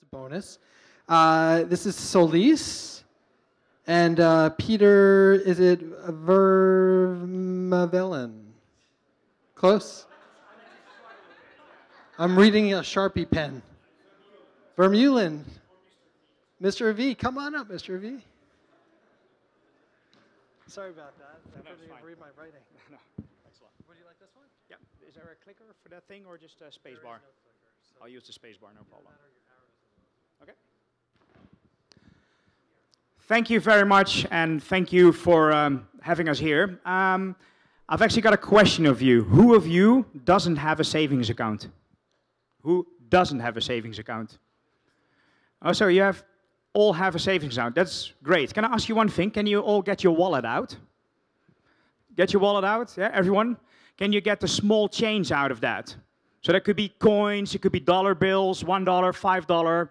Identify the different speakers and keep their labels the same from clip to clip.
Speaker 1: a bonus. This is Solease. And Peter, is it Vermeulen? Close? I'm reading a Sharpie pen. Vermeulen. Mr. V, come on up, Mr. V. Sorry about that. I couldn't read my writing.
Speaker 2: No, excellent.
Speaker 1: Would you like this one?
Speaker 2: Yeah. Is there a clicker for that thing or just a space bar?
Speaker 1: No clicker, so
Speaker 2: I'll use the space bar, no problem. Okay. Thank you very much, and thank you for having us here. I've actually got a question of you. Who of you doesn't have a savings account? Who doesn't have a savings account? Oh, so you all have a savings account. That's great. Can I ask you one thing? Can you all get your wallet out? Get your wallet out? Yeah, everyone? Can you get the small change out of that? So that could be coins, it could be dollar bills, $1, $5.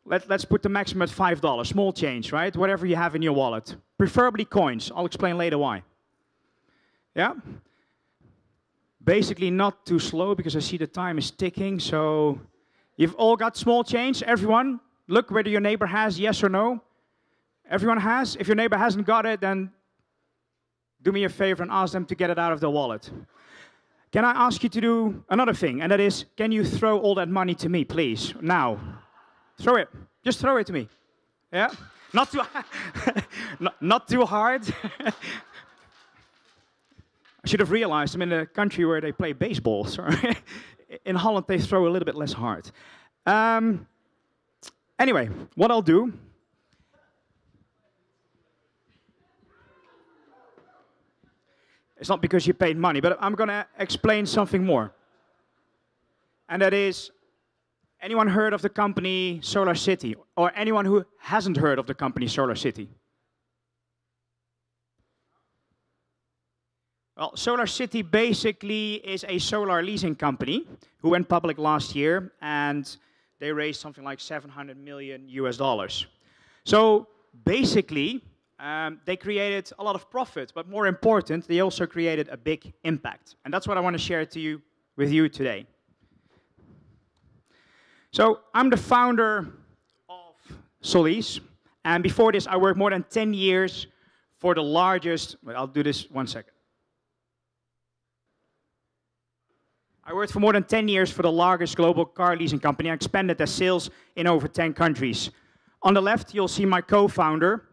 Speaker 2: Let's put the maximum at $5, small change, right? Whatever you have in your wallet. Preferably coins. I'll explain later why. Yeah? Basically not too slow because I see the time is ticking. So you've all got small change, everyone? Look whether your neighbor has, yes or no. Everyone has? If your neighbor hasn't got it, then do me a favor and ask them to get it out of their wallet. Can I ask you to do another thing? And that is, can you throw all that money to me, please? Now. Throw it. Just throw it to me. Yeah? Not too, not too hard. I should have realized I'm in a country where they play baseball. So in Holland, they throw a little bit less hard. Anyway, what I'll do... It's not because you paid money, but I'm going to explain something more. And that is... Anyone heard of the company SolarCity? Or anyone who hasn't heard of the company SolarCity? Well, SolarCity basically is a solar leasing company who went public last year, and they raised something like $700 million US. So basically, they created a lot of profit, but more important, they also created a big impact. And that's what I want to share with you today. So I'm the founder of Solease, and before this I worked more than 10 years for the largest, wait, I'll do this 1 second. I worked for more than 10 years for the largest global car leasing company. I expanded their sales in over 10 countries. On the left you'll see my co-founder.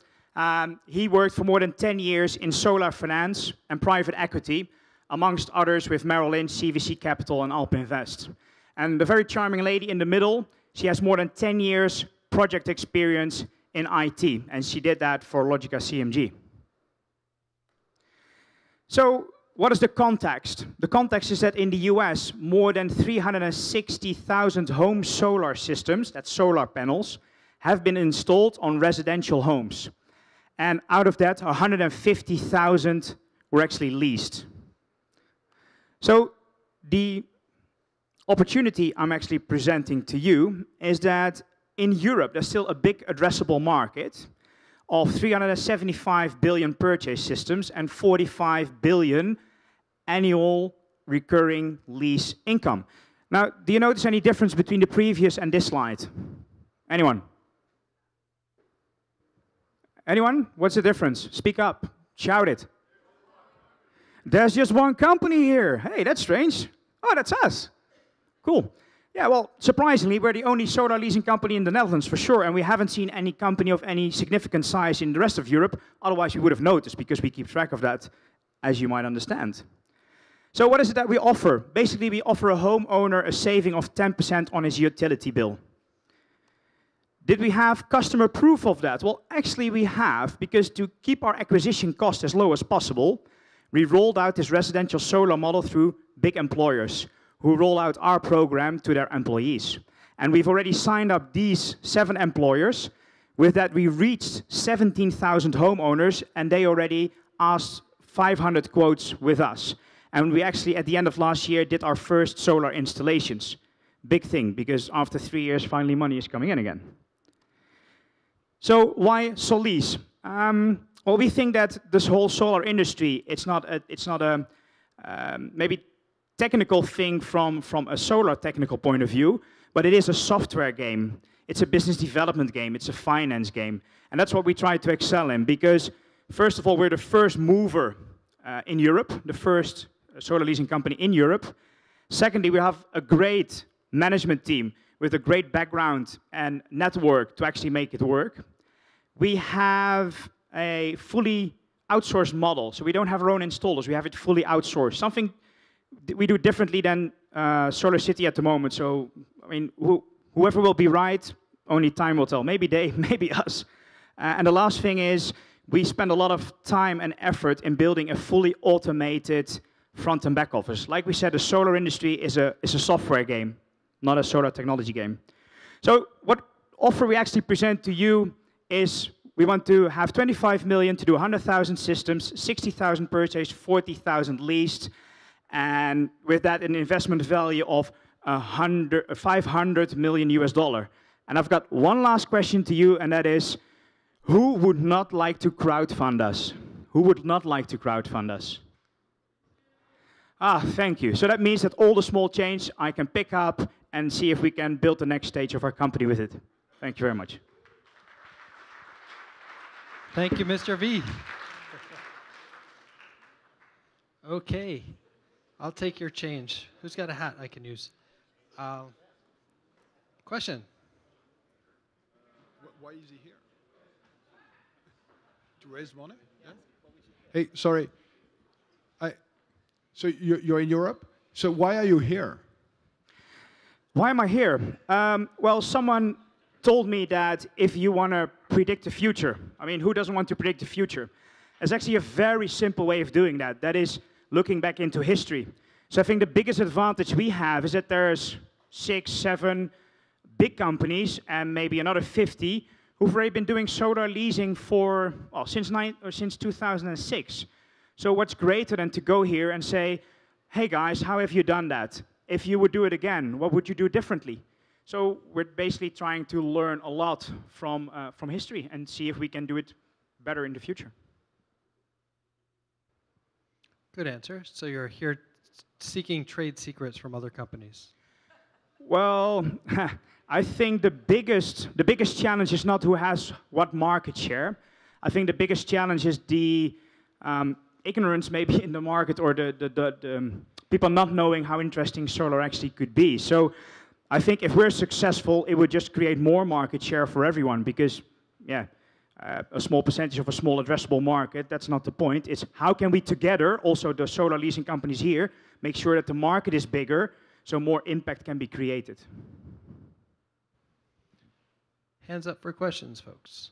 Speaker 2: He worked for more than 10 years in solar finance and private equity, amongst others with Merrill Lynch, CVC Capital and Alp Invest. And the very charming lady in the middle, she has more than 10 years project experience in IT, and she did that for Logica CMG. So what is the context? The context is that in the US, more than 360,000 home solar systems, that's solar panels, have been installed on residential homes. And out of that, 150,000 were actually leased. So the opportunity I'm actually presenting to you is that in Europe, there's still a big addressable market of 375 billion purchase systems and 45 billion annual recurring lease income. Now, do you notice any difference between the previous and this slide? Anyone? Anyone? What's the difference? Speak up. Shout it. There's just one company here. Hey, that's strange. Oh, that's us. Cool. Yeah, well, surprisingly, we're the only solar leasing company in the Netherlands, for sure, and we haven't seen any company of any significant size in the rest of Europe. Otherwise, we would have noticed, because we keep track of that, as you might understand. So what is it that we offer? Basically, we offer a homeowner a saving of 10% on his utility bill. Did we have customer proof of that? Well, actually, we have, because to keep our acquisition cost as low as possible, we rolled out this residential solar model through big employers, who roll out our program to their employees. And we've already signed up these 7 employers. With that, we reached 17,000 homeowners, and they already asked 500 quotes with us. And we actually, at the end of last year, did our first solar installations. Big thing, because after 3 years, finally money is coming in again. So why Solease? Well, we think that this whole solar industry, it's not a maybe technical thing from a solar technical point of view, but it is a software game. it's a business development game, it's a finance game. And that's what we try to excel in, because first of all, we're the first mover in Europe, the first solar leasing company in Europe. Secondly, we have a great management team with a great background and network to actually make it work. We have a fully outsourced model, so we don't have our own installers, we have it fully outsourced. Something we do differently than Solar City at the moment, so I mean, whoever will be right, only time will tell. Maybe they, maybe us. And the last thing is, we spend a lot of time and effort in building a fully automated front and back office. Like we said, the solar industry is a software game, not a solar technology game. So what offer we actually present to you is we want to have 25 million to do 100,000 systems, 60,000 purchased, 40,000 leased, and with that an investment value of 500 million US dollar. And I've got one last question to you, and that is, who would not like to crowdfund us? Who would not like to crowdfund us? Ah, thank you. So that means that all the small change I can pick up and see if we can build the next stage of our company with it. Thank you very much.
Speaker 1: Thank you, Mr. V. Okay, I'll take your change. Who's got a hat I can use? Question?
Speaker 3: Why is he here? To raise money? Yeah? Hey, sorry. So you're in Europe? So why are you here?
Speaker 2: Why am I here? Well, someone told me that if you want to predict the future, I mean, who doesn't want to predict the future? There's actually a very simple way of doing that. That is looking back into history. So I think the biggest advantage we have is that there's 6, 7 big companies and maybe another 50 who've already been doing solar leasing for, well, since 2006. So what's greater than to go here and say, hey guys, how have you done that? If you would do it again, what would you do differently? So we're basically trying to learn a lot from history and see if we can do it better in the future.
Speaker 1: Good answer. So you're here seeking trade secrets from other companies.
Speaker 2: Well, I think the biggest challenge is not who has what market share. I think the biggest challenge is the ignorance maybe in the market, or the people not knowing how interesting solar actually could be. So I think if we're successful, it would just create more market share for everyone, because, yeah, a small percentage of a small addressable market, that's not the point. It's how can we together, also the solar leasing companies here, make sure that the market is bigger so more impact can be created.
Speaker 1: Hands up for questions, folks.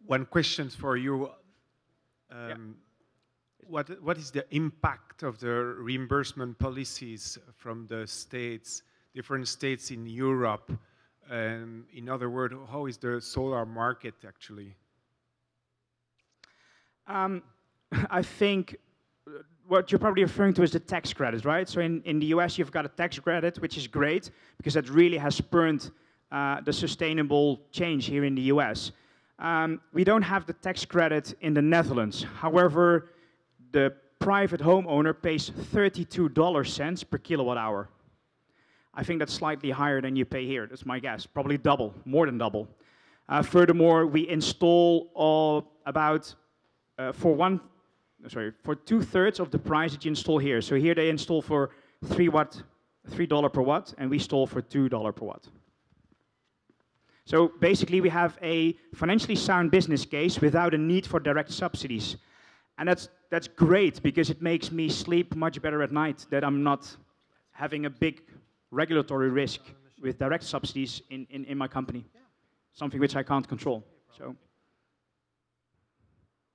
Speaker 4: One question for you. What is the impact of the reimbursement policies from the states, different states in Europe? In other words, how is the solar market actually?
Speaker 2: I think what you're probably referring to is the tax credit, right? So in the US, you've got a tax credit, which is great, because that really has spurred the sustainable change here in the US. We don't have the tax credit in the Netherlands. However, the private homeowner pays $32 per kilowatt hour. I think that's slightly higher than you pay here. That's my guess. Probably double, more than double. Furthermore, we install about for 2/3 of the price that you install here. So here they install for $3 per watt, and we install for $2 per watt. So basically, we have a financially sound business case without a need for direct subsidies. And that's great, because it makes me sleep much better at night, that I'm not having a big regulatory risk with direct subsidies in my company, something which I can't control. So,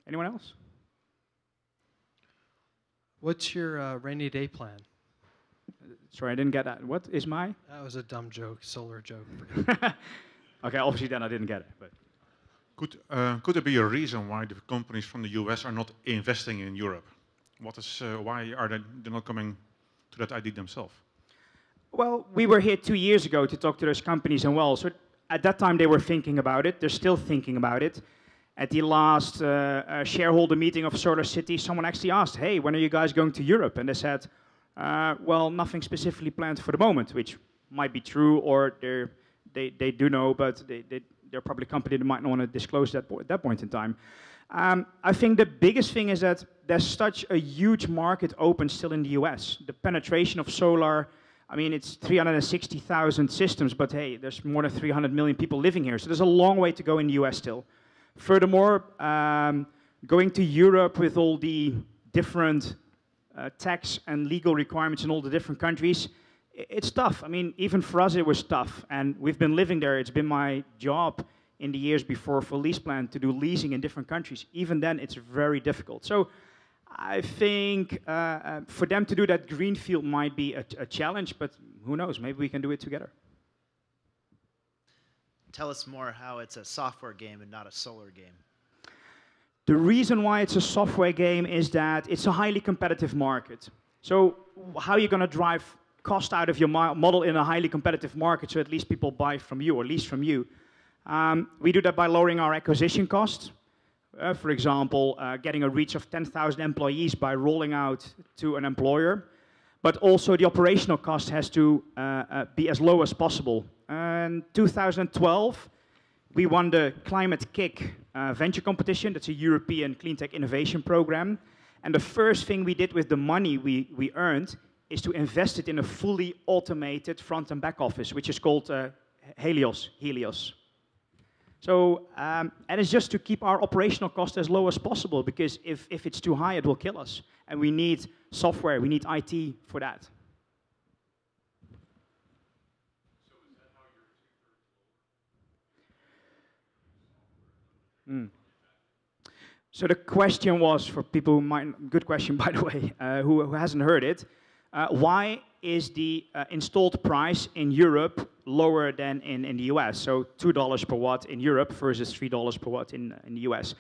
Speaker 2: anyone else?
Speaker 1: What's your rainy day plan?
Speaker 2: Sorry, I didn't get that. What is my?
Speaker 1: That was a dumb joke, solar joke.
Speaker 2: Okay, obviously then I didn't get it. But.
Speaker 5: Could there be a reason why the companies from the US are not investing in Europe? Why are they not coming to that idea themselves?
Speaker 2: Well, we were here 2 years ago to talk to those companies, and well, so at that time they were thinking about it. They're still thinking about it. At the last shareholder meeting of Solar City, someone actually asked, hey, when are you guys going to Europe? And they said, well, nothing specifically planned for the moment, which might be true, or they do know, but they're probably a company that might not want to disclose that at that point in time. I think the biggest thing is that there's such a huge market open still in the US. The penetration of solar, I mean, it's 360,000 systems, but hey, there's more than 300 million people living here, so there's a long way to go in the US still. Furthermore, going to Europe with all the different tax and legal requirements in all the different countries, it's tough. I mean, even for us it was tough, and we've been living there. It's been my job in the years before for LeasePlan to do leasing in different countries. Even then, it's very difficult. So I think for them to do that greenfield might be a challenge, but who knows, maybe we can do it together.
Speaker 6: Tell us more how it's a software game and not a solar game.
Speaker 2: The reason why it's a software game is that it's a highly competitive market. So how are you going to drive cost out of your model in a highly competitive market so at least people buy from you or lease from you? We do that by lowering our acquisition costs. For example, getting a reach of 10,000 employees by rolling out to an employer. But also the operational cost has to be as low as possible. In 2012, we won the Climate Kick venture competition. That's a European clean tech innovation program. And the first thing we did with the money we earned is to invest it in a fully automated front and back office, which is called Helios. So, and it's just to keep our operational cost as low as possible, because if it's too high, it will kill us. And we need software, we need IT for that. So the question was, for people who might, good question by the way, who hasn't heard it, why is the installed price in Europe lower than in the US? So $2 per watt in Europe versus $3 per watt in the US.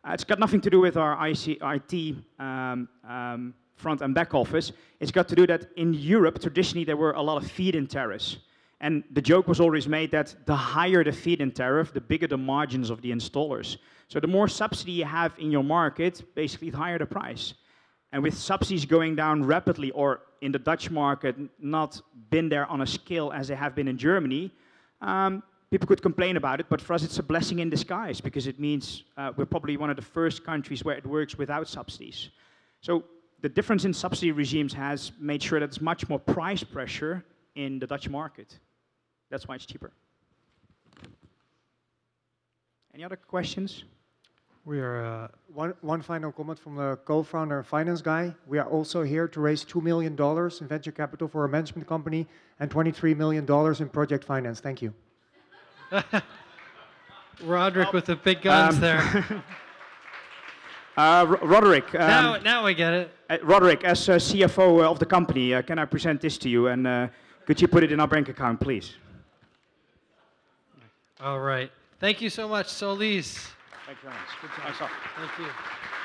Speaker 2: It's got nothing to do with our IT front and back office. It's got to do that in Europe, traditionally there were a lot of feed-in tariffs. And the joke was always made that the higher the feed-in tariff, the bigger the margins of the installers. So the more subsidy you have in your market, basically the higher the price. And with subsidies going down rapidly, or in the Dutch market not been there on a scale as they have been in Germany, people could complain about it, but for us it's a blessing in disguise, because it means we're probably one of the first countries where it works without subsidies. So the difference in subsidy regimes has made sure that there's much more price pressure in the Dutch market. That's why it's cheaper. Any other questions?
Speaker 7: We are one final comment from the co-founder and finance guy. We are also here to raise $2 million in venture capital for a management company and $23 million in project finance. Thank you.
Speaker 1: Roderick with the big guns there.
Speaker 2: Roderick.
Speaker 1: Now I get it.
Speaker 2: Roderick, as CFO of the company, can I present this to you? And could you put it in our bank account, please?
Speaker 1: All right. Thank you so much, Solease.
Speaker 2: Thank you very much. Good job.
Speaker 1: Thank you.